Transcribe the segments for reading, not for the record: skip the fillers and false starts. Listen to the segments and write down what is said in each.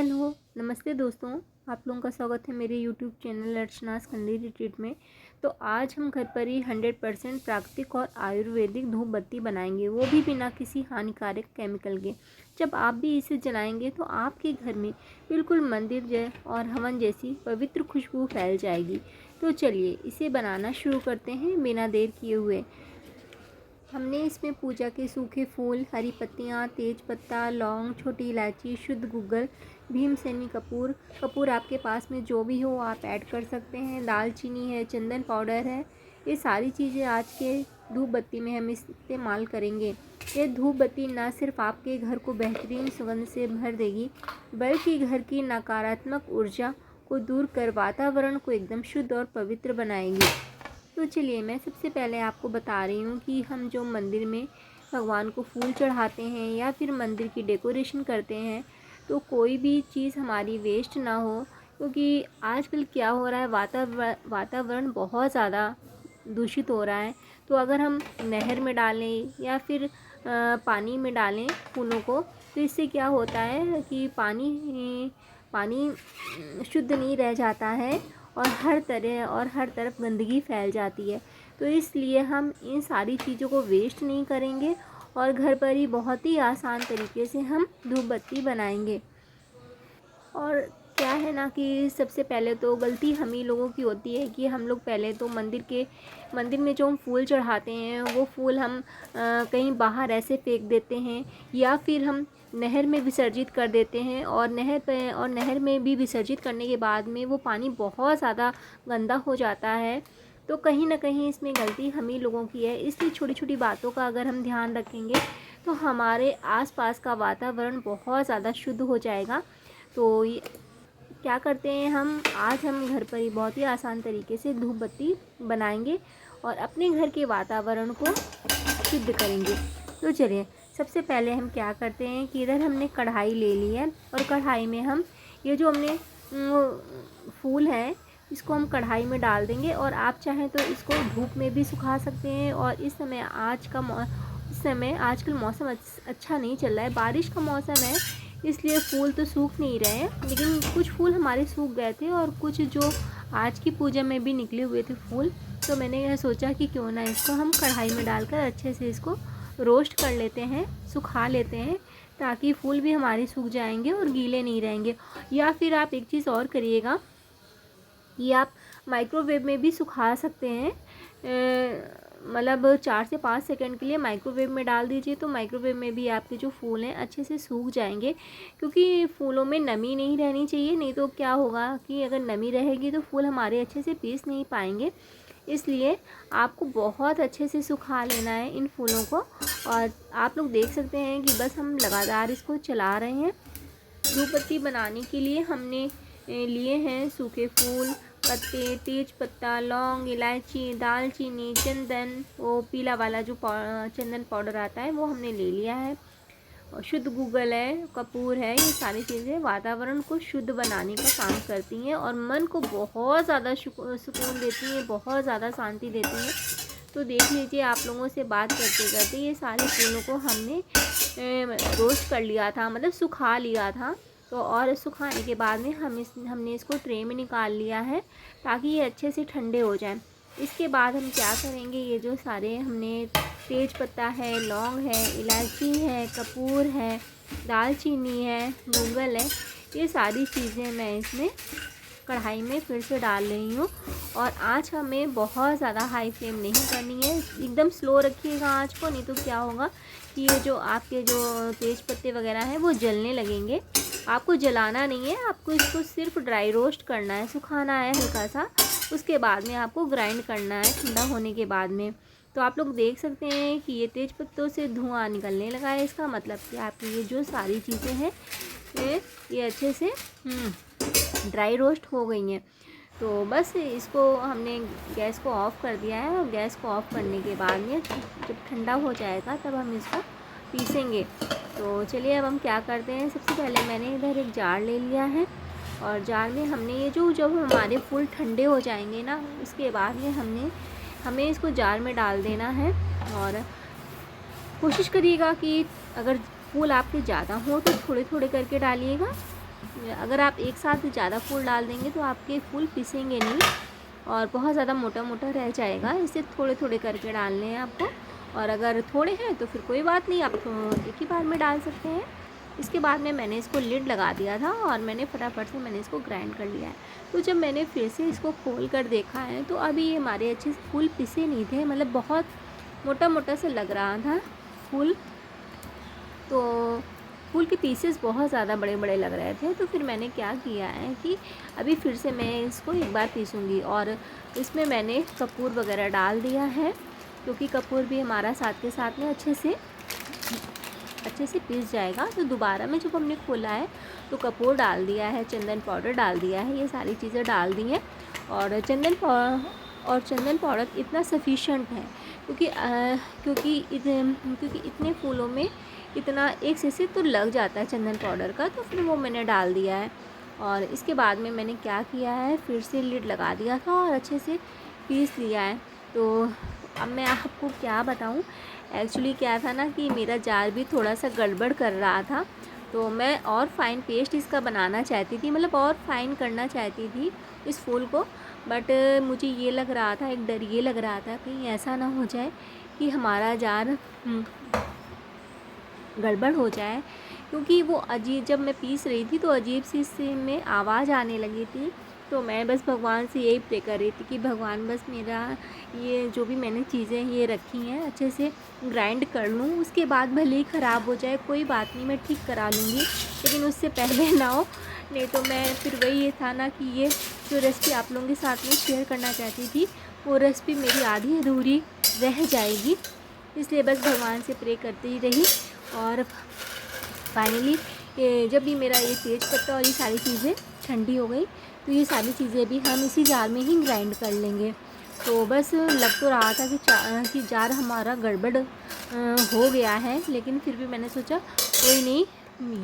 Hello, नमस्ते दोस्तों। आप लोगों का स्वागत है मेरे यूट्यूब चैनल अर्चनास खंडी रिट्रीट में। तो आज हम घर पर ही 100% प्राकृतिक और आयुर्वेदिक धूप बत्ती बनाएंगे, वो भी बिना किसी हानिकारक केमिकल के। जब आप भी इसे जलाएंगे तो आपके घर में बिल्कुल मंदिर और हवन जैसी पवित्र खुशबू फैल जाएगी। तो चलिए इसे बनाना शुरू करते हैं बिना देर किए हुए। हमने इसमें पूजा के सूखे फूल, हरी पत्तियाँ, तेज पत्ता, लौंग, छोटी इलायची, शुद्ध गूगल, भीमसेनी कपूर। कपूर आपके पास में जो भी हो आप ऐड कर सकते हैं। दालचीनी है, चंदन पाउडर है। ये सारी चीज़ें आज के धूप बत्ती में हम इस्तेमाल करेंगे। ये धूप बत्ती न सिर्फ आपके घर को बेहतरीन सुगंध से भर देगी, बल्कि घर की नकारात्मक ऊर्जा को दूर कर वातावरण को एकदम शुद्ध और पवित्र बनाएगी। तो चलिए मैं सबसे पहले आपको बता रही हूँ कि हम जो मंदिर में भगवान को फूल चढ़ाते हैं या फिर मंदिर की डेकोरेशन करते हैं, तो कोई भी चीज़ हमारी वेस्ट ना हो। क्योंकि आजकल क्या हो रहा है, वातावरण बहुत ज़्यादा दूषित हो रहा है। तो अगर हम नहर में डालें या फिर पानी में डालें फूलों को, तो इससे क्या होता है कि पानी शुद्ध नहीं रह जाता है और हर तरफ गंदगी फैल जाती है। तो इसलिए हम इन सारी चीज़ों को वेस्ट नहीं करेंगे और घर पर ही बहुत ही आसान तरीके से हम धूप बत्ती बनाएंगे। और क्या है ना कि सबसे पहले तो गलती हम ही लोगों की होती है कि हम लोग पहले तो मंदिर में जो हम फूल चढ़ाते हैं वो फूल हम कहीं बाहर ऐसे फेंक देते हैं या फिर हम नहर में विसर्जित कर देते हैं। और नहर में भी विसर्जित करने के बाद में वो पानी बहुत ज़्यादा गंदा हो जाता है। तो कहीं ना कहीं इसमें गलती हम ही लोगों की है। इसलिए छोटी छोटी बातों का अगर हम ध्यान रखेंगे तो हमारे आसपास का वातावरण बहुत ज़्यादा शुद्ध हो जाएगा। तो क्या करते हैं, आज हम घर पर ही बहुत ही आसान तरीके से धूप बत्ती बनाएंगे और अपने घर के वातावरण को शुद्ध करेंगे। तो चलिए सबसे पहले हम क्या करते हैं कि इधर हमने कढ़ाई ले ली है और कढ़ाई में हम ये जो हमने फूल है इसको हम कढ़ाई में डाल देंगे। और आप चाहें तो इसको धूप में भी सुखा सकते हैं। और इस समय आजकल मौसम अच्छा नहीं चल रहा है, बारिश का मौसम है, इसलिए फूल तो सूख नहीं रहे हैं। लेकिन कुछ फूल हमारे सूख गए थे और कुछ जो आज की पूजा में भी निकले हुए थे फूल, तो मैंने यह सोचा कि क्यों ना इसको हम कढ़ाई में डालकर अच्छे से इसको रोस्ट कर लेते हैं, सुखा लेते हैं, ताकि फूल भी हमारे सूख जाएंगे और गीले नहीं रहेंगे। या फिर आप एक चीज़ और करिएगा कि आप माइक्रोवेव में भी सुखा सकते हैं। मतलब 4 से 5 सेकंड के लिए माइक्रोवेव में डाल दीजिए, तो माइक्रोवेव में भी आपके जो फूल हैं अच्छे से सूख जाएंगे। क्योंकि फूलों में नमी नहीं रहनी चाहिए, नहीं तो क्या होगा कि अगर नमी रहेगी तो फूल हमारे अच्छे से पीस नहीं पाएंगे। इसलिए आपको बहुत अच्छे से सुखा लेना है इन फूलों को। और आप लोग देख सकते हैं कि बस हम लगातार इसको चला रहे हैं। धूप बत्ती बनाने के लिए हमने लिए हैं सूखे फूल, पत्ते, तेज पत्ता, लौंग, इलायची, दालचीनी, चंदन, वो पीला वाला जो चंदन पाउडर आता है वो हमने ले लिया है। और शुद्ध गूगल है, कपूर है। ये सारी चीज़ें वातावरण को शुद्ध बनाने का काम करती हैं और मन को बहुत ज़्यादा सुकून देती हैं, बहुत ज़्यादा शांति देती हैं। तो देख लीजिए, आप लोगों से बात करते करते ये सारे फूलों को हमने रोस्ट कर लिया था, मतलब सुखा लिया था। तो और सुखाने के बाद में हमने इसको ट्रे में निकाल लिया है ताकि ये अच्छे से ठंडे हो जाएं। इसके बाद हम क्या करेंगे, ये जो सारे हमने तेज पत्ता है, लौंग है, इलायची है, कपूर है, दालचीनी है, गूगल है, ये सारी चीज़ें मैं इसमें कढ़ाई में फिर से डाल रही हूँ। और आँच हमें बहुत ज़्यादा हाई फ्लेम नहीं करनी है, एकदम स्लो रखिएगा आँच को, नहीं तो क्या होगा कि ये जो आपके जो तेज पत्ते वगैरह हैं वो जलने लगेंगे। आपको जलाना नहीं है, आपको इसको सिर्फ ड्राई रोस्ट करना है, सुखाना है हल्का सा। उसके बाद में आपको ग्राइंड करना है ठंडा होने के बाद में। तो आप लोग देख सकते हैं कि ये तेज पत्तों से धुआं निकलने लगा है। इसका मतलब कि आपकी ये जो सारी चीज़ें हैं ये अच्छे से ड्राई रोस्ट हो गई हैं। तो बस इसको हमने गैस को ऑफ़ कर दिया है। और गैस को ऑफ़ करने के बाद में जब ठंडा हो जाएगा तब हम इसको पीसेंगे। तो चलिए अब हम क्या करते हैं, सबसे पहले मैंने इधर एक जार ले लिया है और जार में हमने ये जब हमारे फूल ठंडे हो जाएंगे ना, उसके बाद में हमें इसको जार में डाल देना है। और कोशिश करिएगा कि अगर फूल आपके ज़्यादा हो तो थोड़े थोड़े करके डालिएगा, अगर आप एक साथ ज़्यादा फूल डाल देंगे तो आपके फूल पिसेंगे नहीं और बहुत ज़्यादा मोटा मोटा रह जाएगा। इसे थोड़े थोड़े करके डालने हैं आपको, और अगर थोड़े हैं तो फिर कोई बात नहीं, आप एक ही बार में डाल सकते हैं। इसके बाद में मैंने इसको लिड लगा दिया था और मैंने फटाफट से मैंने इसको ग्राइंड कर लिया है। तो जब मैंने फिर से इसको खोल कर देखा है तो अभी ये हमारे अच्छे से फूल पिसे नहीं थे, मतलब बहुत मोटा मोटा सा लग रहा था फूल। तो फूल के पीसेस बहुत ज़्यादा बड़े बड़े लग रहे थे। तो फिर मैंने क्या किया है कि अभी फिर से मैं इसको एक बार पीसूँगी, और इसमें मैंने कपूर वगैरह डाल दिया है, क्योंकि कपूर भी हमारा साथ के साथ में अच्छे से पीस जाएगा। तो दोबारा में जब हमने खोला है तो कपूर डाल दिया है, चंदन पाउडर डाल दिया है, ये सारी चीज़ें डाल दी हैं। और चंदन पाउडर इतना सफिशेंट है, क्योंकि इतने फूलों में इतना एक से तो लग जाता है चंदन पाउडर का। तो फिर वो मैंने डाल दिया है, और इसके बाद में मैंने क्या किया है, फिर से लिड लगा दिया था और अच्छे से पीस लिया है। तो अब मैं आपको क्या बताऊं, एक्चुअली क्या था ना कि मेरा जार भी थोड़ा सा गड़बड़ कर रहा था। तो मैं और फाइन पेस्ट इसका बनाना चाहती थी, मतलब और फाइन करना चाहती थी इस फूल को। बट मुझे ये लग रहा था, एक डर ये लग रहा था कहीं ऐसा ना हो जाए कि हमारा जार गड़बड़ हो जाए, क्योंकि वो अजीब, जब मैं पीस रही थी तो अजीब सी इससे में आवाज़ आने लगी थी। तो मैं बस भगवान से यही प्रे कर रही थी कि भगवान बस मेरा ये जो भी मैंने चीज़ें ये रखी हैं अच्छे से ग्राइंड कर लूँ, उसके बाद भले ही ख़राब हो जाए कोई बात नहीं, मैं ठीक करा लूँगी, लेकिन उससे पहले ना हो। नहीं तो मैं फिर वही ये था ना कि ये जो रेसिपी आप लोगों के साथ में शेयर करना चाहती थी वो रेसिपी मेरी आधी अधूरी रह जाएगी, इसलिए बस भगवान से प्रे करती ही रही। और फाइनली जब भी मेरा ये तेज पत्ता और ये सारी चीज़ें ठंडी हो गई तो ये सारी चीज़ें भी हम इसी जार में ही ग्राइंड कर लेंगे। तो बस लग तो रहा था कि जार हमारा गड़बड़ हो गया है, लेकिन फिर भी मैंने सोचा कोई नहीं,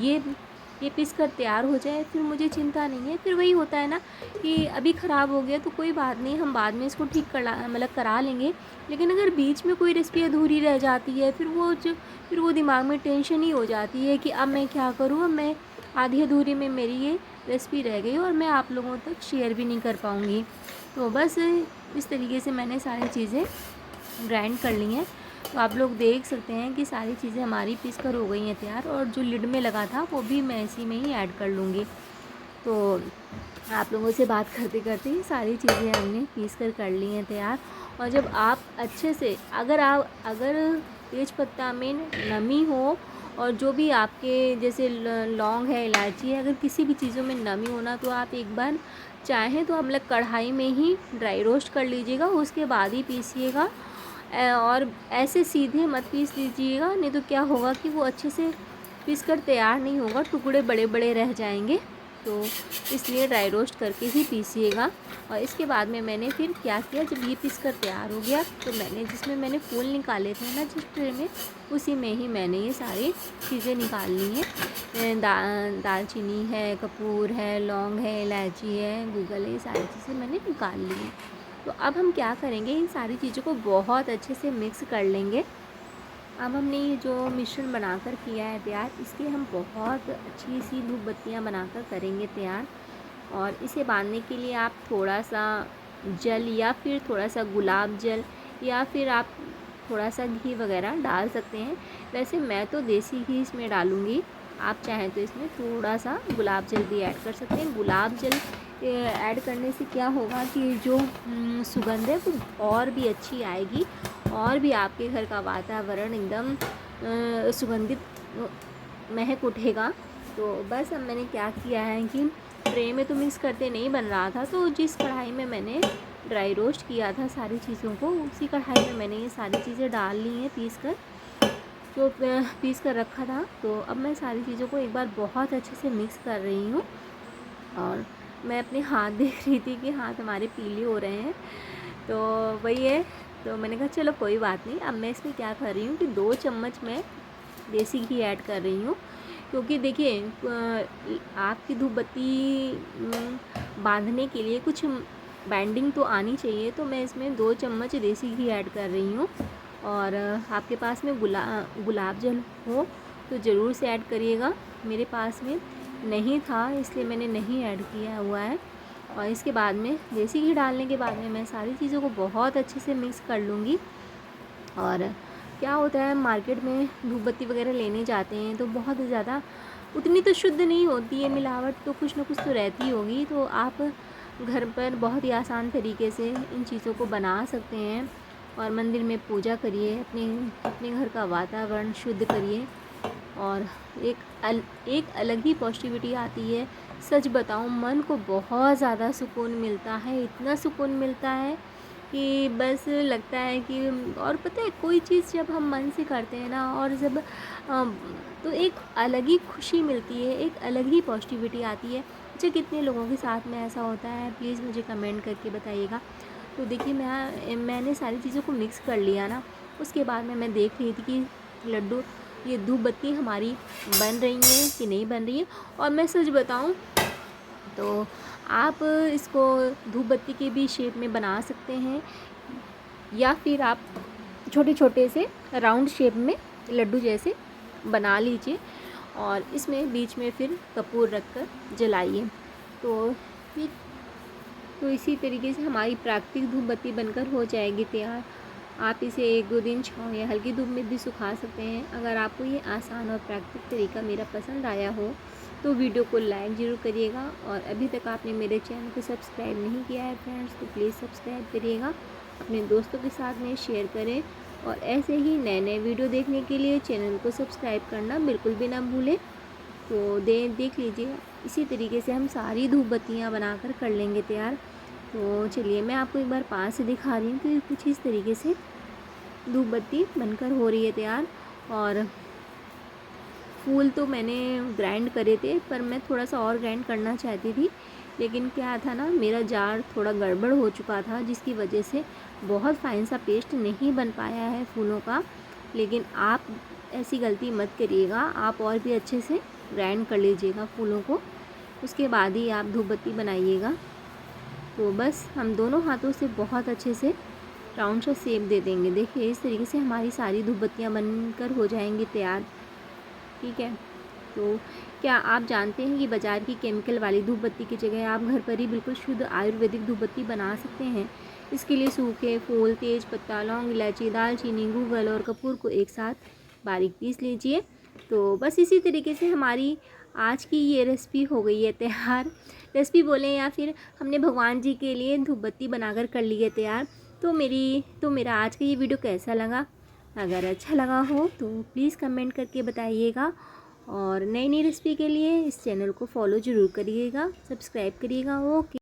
ये पीस कर तैयार हो जाए फिर मुझे चिंता नहीं है। फिर वही होता है ना कि अभी ख़राब हो गया तो कोई बात नहीं, हम बाद में इसको ठीक करा लेंगे। लेकिन अगर बीच में कोई रेसिपी अधूरी रह जाती है फिर वो दिमाग में टेंशन ही हो जाती है कि अब मैं क्या करूँ, अब मैं आधी अधूरी में मेरी ये रेसिपी रह गई और मैं आप लोगों तक शेयर भी नहीं कर पाऊँगी। तो बस इस तरीके से मैंने सारी चीज़ें ग्राइंड कर ली हैं। तो आप लोग देख सकते हैं कि सारी चीज़ें हमारी पीस कर हो गई हैं तैयार, और जो लिड में लगा था वो भी मैं इसी में ही ऐड कर लूँगी। तो आप लोगों से बात करते करते ही सारी चीज़ें हमने पीस कर ली हैं तैयार। और जब आप अच्छे से अगर तेज पत्ता में नमी हो और जो भी आपके जैसे लौंग है, इलायची है, अगर किसी भी चीज़ों में नमी हो ना, तो आप एक बार चाहें तो हम लोग कढ़ाई में ही ड्राई रोस्ट कर लीजिएगा, उसके बाद ही पीसिएगा। और ऐसे सीधे मत पीस लीजिएगा, नहीं तो क्या होगा कि वो अच्छे से पीस कर तैयार नहीं होगा, टुकड़े बड़े बड़े रह जाएंगे। तो इसलिए ड्राई रोस्ट करके ही पीसिएगा। और इसके बाद में मैंने फिर क्या किया, जब ये पीस कर तैयार हो गया तो मैंने जिसमें मैंने फूल निकाले थे ना जिस ट्रे में, उसी में ही मैंने ये सारी चीज़ें निकाल ली हैं। दालचीनी है, कपूर है, लौंग है, इलायची है, गूगल है, ये सारी चीज़ें मैंने निकाल ली हैं। तो अब हम क्या करेंगे, इन सारी चीज़ों को बहुत अच्छे से मिक्स कर लेंगे। अब हमने ये जो मिश्रण बनाकर किया है तैयार, इसकी हम बहुत अच्छी सी धूप बत्तियाँ बनाकर करेंगे तैयार। और इसे बांधने के लिए आप थोड़ा सा जल या फिर थोड़ा सा गुलाब जल या फिर आप थोड़ा सा घी वगैरह डाल सकते हैं। वैसे मैं तो देसी घी इसमें डालूँगी, आप चाहें तो इसमें थोड़ा सा गुलाब जल भी ऐड कर सकते हैं। गुलाब जल ऐड करने से क्या होगा कि जो सुगंध है वो और भी अच्छी आएगी, और भी आपके घर का वातावरण एकदम सुगंधित महक उठेगा। तो बस अब मैंने क्या किया है कि ट्रे में तो मिक्स करते नहीं बन रहा था, तो जिस कढ़ाई में मैंने ड्राई रोस्ट किया था सारी चीज़ों को, उसी कढ़ाई में मैंने ये सारी चीज़ें डाल ली हैं पीस कर रखा था। तो अब मैं सारी चीज़ों को एक बार बहुत अच्छे से मिक्स कर रही हूँ। और मैं अपने हाथ देख रही थी कि हाथ हमारे पीले हो रहे हैं, तो वही है। तो मैंने कहा चलो कोई बात नहीं। अब मैं इसमें क्या कर रही हूँ कि 2 चम्मच मैं देसी घी ऐड कर रही हूँ, क्योंकि देखिए आपकी धूप बत्ती बांधने के लिए कुछ बाइंडिंग तो आनी चाहिए। तो मैं इसमें 2 चम्मच देसी घी ऐड कर रही हूँ। और आपके पास में गुलाब जल हो तो ज़रूर से ऐड करिएगा। मेरे पास में नहीं था, इसलिए मैंने नहीं ऐड किया हुआ है। और इसके बाद में देसी घी डालने के बाद में मैं सारी चीज़ों को बहुत अच्छे से मिक्स कर लूँगी। और क्या होता है, मार्केट में धूप बत्ती वगैरह लेने जाते हैं तो बहुत ज़्यादा उतनी तो शुद्ध नहीं होती है, मिलावट तो कुछ ना कुछ तो रहती होगी। तो आप घर पर बहुत ही आसान तरीके से इन चीज़ों को बना सकते हैं और मंदिर में पूजा करिए, अपने घर का वातावरण शुद्ध करिए और एक अलग ही पॉजिटिविटी आती है। सच बताऊं, मन को बहुत ज़्यादा सुकून मिलता है, इतना सुकून मिलता है कि बस लगता है कि, और पता है कोई चीज़ जब हम मन से करते हैं ना, और जब तो एक अलग ही खुशी मिलती है, एक अलग ही पॉजिटिविटी आती है। अच्छा, कितने लोगों के साथ में ऐसा होता है, प्लीज़ मुझे कमेंट करके बताइएगा। तो देखिए, मैंने सारी चीज़ों को मिक्स कर लिया ना, उसके बाद में मैं देख रही थी कि लड्डू, ये धूप बत्ती हमारी बन रही हैं कि नहीं बन रही है। और मैं सच बताऊं तो आप इसको धूप बत्ती के भी शेप में बना सकते हैं, या फिर आप छोटे छोटे से राउंड शेप में लड्डू जैसे बना लीजिए और इसमें बीच में फिर कपूर रख कर जलाइए। तो ये तो इसी तरीके से हमारी प्राकृतिक धूप बत्ती बनकर हो जाएगी तैयार। आप इसे 1-2 दिन छाँव या हल्की धूप में भी सुखा सकते हैं। अगर आपको ये आसान और प्राकृतिक तरीका मेरा पसंद आया हो तो वीडियो को लाइक ज़रूर करिएगा। और अभी तक आपने मेरे चैनल को सब्सक्राइब नहीं किया है फ्रेंड्स, तो प्लीज़ सब्सक्राइब करिएगा, अपने दोस्तों के साथ में शेयर करें। और ऐसे ही नए नए वीडियो देखने के लिए चैनल को सब्सक्राइब करना बिल्कुल भी ना भूलें। तो देख लीजिए, इसी तरीके से हम सारी धूप बत्तियाँ बनाकर कर लेंगे तैयार। तो चलिए, मैं आपको एक बार पास से दिखा रही हूँ कि कुछ इस तरीके से धूप बत्ती बनकर हो रही है तैयार। और फूल तो मैंने ग्राइंड करे थे, पर मैं थोड़ा सा और ग्राइंड करना चाहती थी, लेकिन क्या था ना, मेरा जार थोड़ा गड़बड़ हो चुका था, जिसकी वजह से बहुत फाइन सा पेस्ट नहीं बन पाया है फूलों का। लेकिन आप ऐसी गलती मत करिएगा, आप और भी अच्छे से ग्राइंड कर लीजिएगा फूलों को, उसके बाद ही आप धूप बत्ती बनाइएगा। तो बस हम दोनों हाथों से बहुत अच्छे से राउंड सा शेप दे देंगे। देखिए, इस तरीके से हमारी सारी धूप बत्तियाँ बनकर हो जाएंगी तैयार। ठीक है, तो क्या आप जानते हैं कि बाज़ार की केमिकल वाली धूप बत्ती की जगह आप घर पर ही बिल्कुल शुद्ध आयुर्वेदिक धूप बत्ती बना सकते हैं। इसके लिए सूखे फूल, तेज पत्ता, लौंग, इलायची, दालचीनी, गूगल और कपूर को एक साथ बारीक पीस लीजिए। तो बस इसी तरीके से हमारी आज की ये रेसिपी हो गई है तैयार। रेसिपी बोलें या फिर हमने भगवान जी के लिए धूप बत्ती बनाकर कर ली है तैयार। तो मेरा आज का ये वीडियो कैसा लगा? अगर अच्छा लगा हो तो प्लीज़ कमेंट करके बताइएगा। और नई नई रेसिपी के लिए इस चैनल को फॉलो ज़रूर करिएगा, सब्सक्राइब करिएगा। ओके।